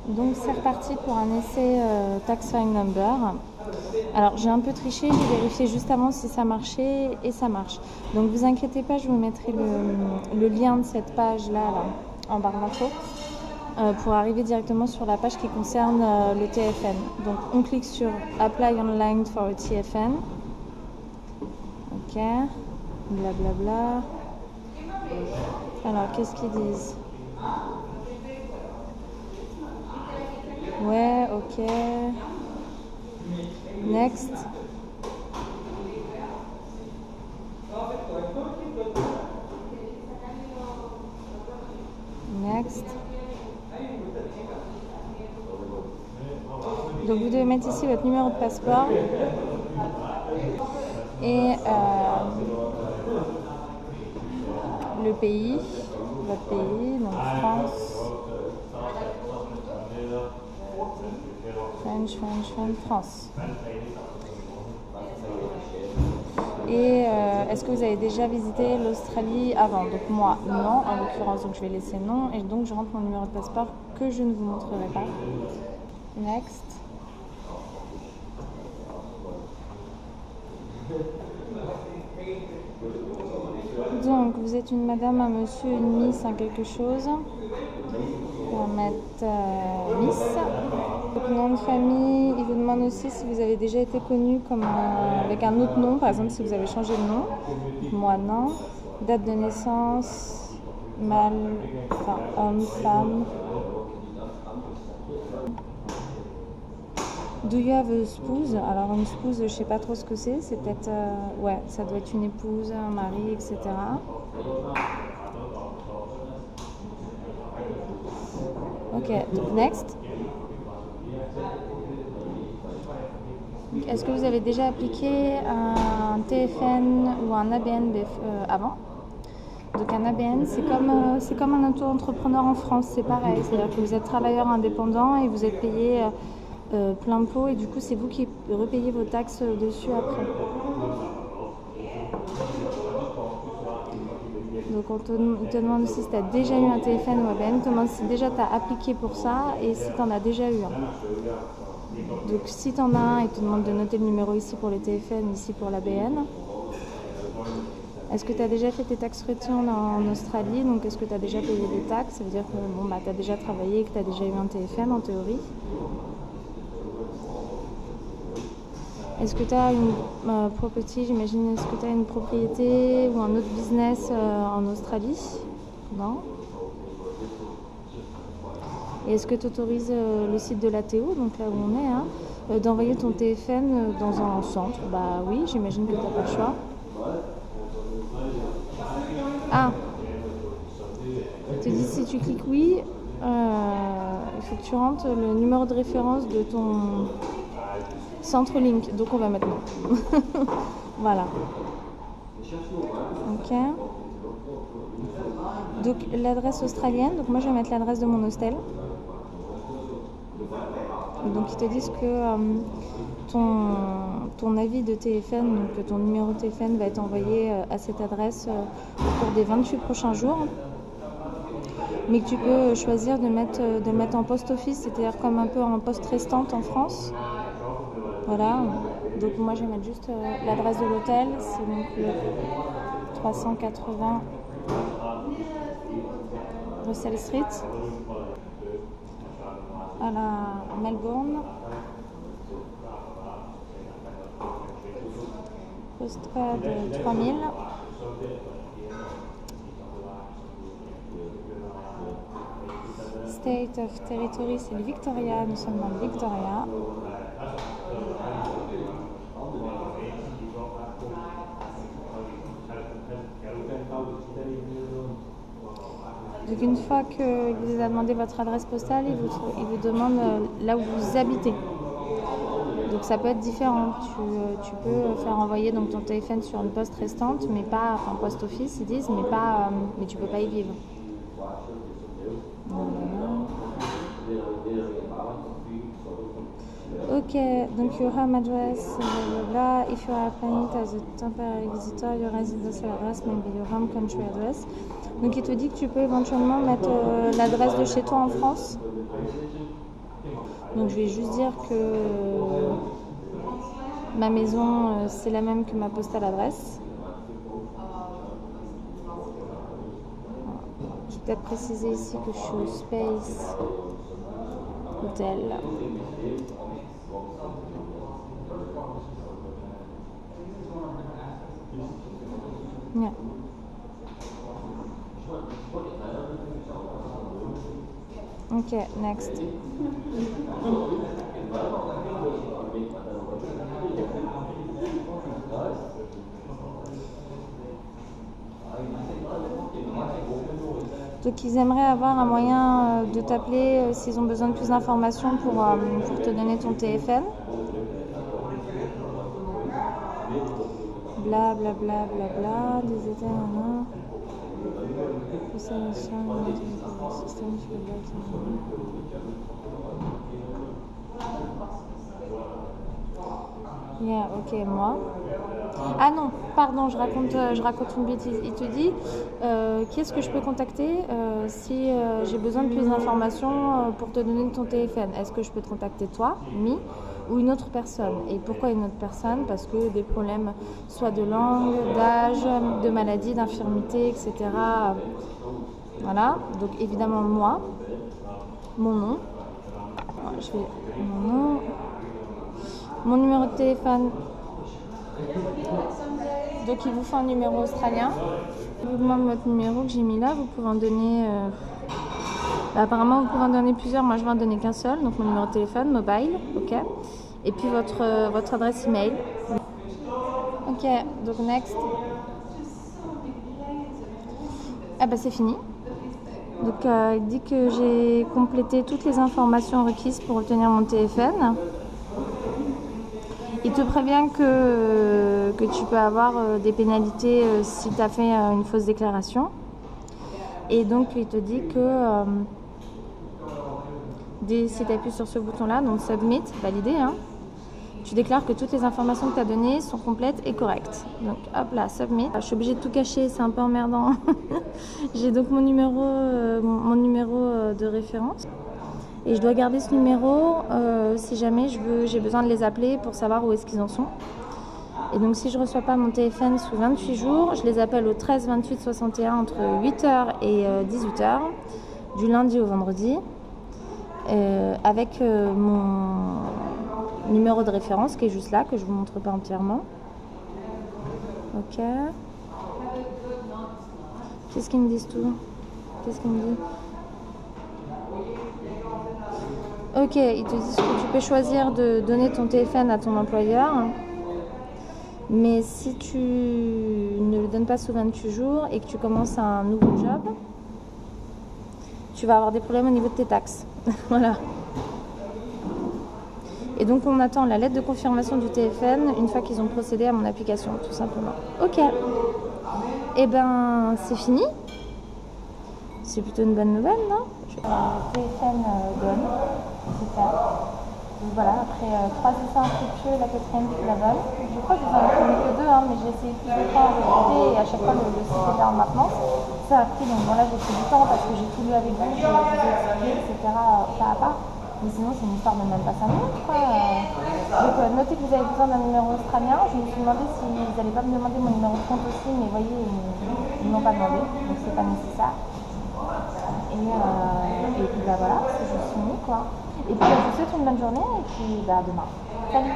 Donc c'est reparti pour un essai Tax File Number. Alors j'ai un peu triché, j'ai vérifié juste avant si ça marchait et ça marche. Donc vous inquiétez pas, je vous mettrai le lien de cette page là en barre d'infos pour arriver directement sur la page qui concerne le TFN. Donc on clique sur Apply Online for a TFN. Ok, blablabla. Alors qu'est-ce qu'ils disent? Ouais, ok. Next. Next. Donc vous devez mettre ici votre numéro de passeport et le pays, votre pays, donc France. France. Et est-ce que vous avez déjà visité l'Australie avant? Donc moi, non, en l'occurrence, donc je vais laisser non. Et donc je rentre mon numéro de passeport que je ne vous montrerai pas. Next. Donc vous êtes une madame, un monsieur, une miss, un quelque chose. On va mettre miss. Donc, nom de famille, il vous demande aussi si vous avez déjà été connu comme avec un autre nom, par exemple si vous avez changé de nom. Moi non. Date de naissance, mâle, enfin homme, femme. Do you have a spouse? Alors une spouse, je sais pas trop ce que c'est peut-être, ouais, ça doit être une épouse, un mari, etc. Ok, donc next. Est-ce que vous avez déjà appliqué un TFN ou un ABN avant? Donc un ABN, c'est comme un auto-entrepreneur en France, c'est pareil. C'est-à-dire que vous êtes travailleur indépendant et vous êtes payé plein pot et du coup c'est vous qui repayez vos taxes dessus après. Donc on te demande si tu as déjà eu un TFN ou ABN, on te demande si déjà tu as appliqué pour ça et si tu en as déjà eu un. Donc si tu en as un, il te demande de noter le numéro ici pour le TFN, ici pour l'ABN. Est-ce que tu as déjà fait tes tax returns en Australie? Donc est-ce que tu as déjà payé des taxes? Ça veut dire que tu as déjà travaillé et que tu as déjà eu un TFN en théorie. Est-ce que tu as une property, j'imagine, est-ce que tu as une propriété ou un autre business en Australie? Non. Et est-ce que tu autorises le site de l'ATO, donc là où on est, d'envoyer ton TFN dans un centre? Bah oui, j'imagine que tu n'as pas le choix. Ah, il te dit si tu cliques oui, il faut que tu rentres le numéro de référence de ton centre Link. Donc on va mettre non. Voilà. Ok. Donc l'adresse australienne, donc moi je vais mettre l'adresse de mon hostel. Donc ils te disent que ton avis de TFN, donc ton numéro de TFN va être envoyé à cette adresse au cours des 28 prochains jours. Mais que tu peux choisir de mettre en post office, c'est-à-dire comme un peu en poste restante en France. Voilà. Donc moi je vais mettre juste l'adresse de l'hôtel, c'est donc le 380 Russell Street à Melbourne. Postcode 3000. State of Territory, c'est le Victoria, nous sommes dans le Victoria. Donc une fois qu'il vous a demandé votre adresse postale, il vous demande là où vous habitez. Donc ça peut être différent. Tu peux faire envoyer donc ton téléphone sur une poste restante, mais pas, enfin post office ils disent, mais tu peux pas y vivre. Ok, donc your home address, blah. If you are applying it as a temporary visitor, your residential address may be your home country address. Donc il te dit que tu peux éventuellement mettre l'adresse de chez toi en France. Donc je vais juste dire que ma maison c'est la même que ma postale adresse. Je vais peut-être préciser ici que je suis au Space Hotel. Yeah. Ok, next. Donc ils aimeraient avoir un moyen de t'appeler s'ils ont besoin de plus d'informations pour te donner ton TFN. Bla bla bla bla bla, des états, Yeah, ok, moi. Ah non, pardon, je raconte une bêtise. Il te dit qui est-ce que je peux contacter si j'ai besoin de plus d'informations pour te donner ton TFN. Est-ce que je peux te contacter toi, Mi, ou une autre personne? Et pourquoi une autre personne? Parce que des problèmes soit de langue, d'âge, de maladie, d'infirmité, etc. Voilà, donc évidemment moi, mon nom. Alors, je fais mon nom, mon numéro de téléphone. Donc il vous faut un numéro australien. Je vous demande votre numéro que j'ai mis là. Vous pouvez en donner. Apparemment vous pouvez en donner plusieurs. Moi je vais en donner qu'un seul. Donc mon numéro de téléphone, mobile, ok. Et puis votre adresse email. Ok. Donc next. Ah bah c'est fini. Donc il dit que j'ai complété toutes les informations requises pour obtenir mon TFN. Il te prévient que tu peux avoir des pénalités si tu as fait une fausse déclaration. Et donc il te dit que si tu appuies sur ce bouton-là, donc Submit, valider, hein, tu déclares que toutes les informations que tu as données sont complètes et correctes. Donc hop là, Submit. Je suis obligée de tout cacher, c'est un peu emmerdant. J'ai donc mon numéro de référence. Et je dois garder ce numéro si jamais j'ai besoin de les appeler pour savoir où est-ce qu'ils en sont. Et donc si je ne reçois pas mon TFN sous 28 jours, je les appelle au 13 28 61 entre 8h et 18h, du lundi au vendredi, avec mon numéro de référence qui est juste là, que je ne vous montre pas entièrement. Ok. Qu'est-ce qu'ils me disent tout? Qu'est-ce qu'ils me disent? Ok, ils te disent que tu peux choisir de donner ton TFN à ton employeur, mais si tu ne le donnes pas sous 28 jours et que tu commences un nouveau job, tu vas avoir des problèmes au niveau de tes taxes. Voilà. Et donc on attend la lettre de confirmation du TFN une fois qu'ils ont procédé à mon application, tout simplement. Ok. Et ben c'est fini. C'est plutôt une bonne nouvelle, non? TFN donne. Super. Donc voilà, après 3 essais infructueux, la 4e qui la vole. Je crois que j'en ai imprimé que 2, mais j'ai essayé plus de fois en vérité et à chaque fois le site était en maintenance. Ça a pris, donc bon là j'ai pris du temps parce que j'ai tout lu avec vous, je vous ai expliqué, etc. pas à pas. Mais sinon c'est une histoire de même pas 5 minutes, quoi. Donc notez que vous avez besoin d'un numéro australien. Je me suis demandé s'ils n'allaient pas me demander mon numéro de compte aussi, mais vous voyez, ils ne m'ont pas demandé, donc c'est pas nécessaire. Et puis bah voilà, c'est juste fini quoi. Et puis je vous souhaite une bonne journée et puis bah à demain. Salut!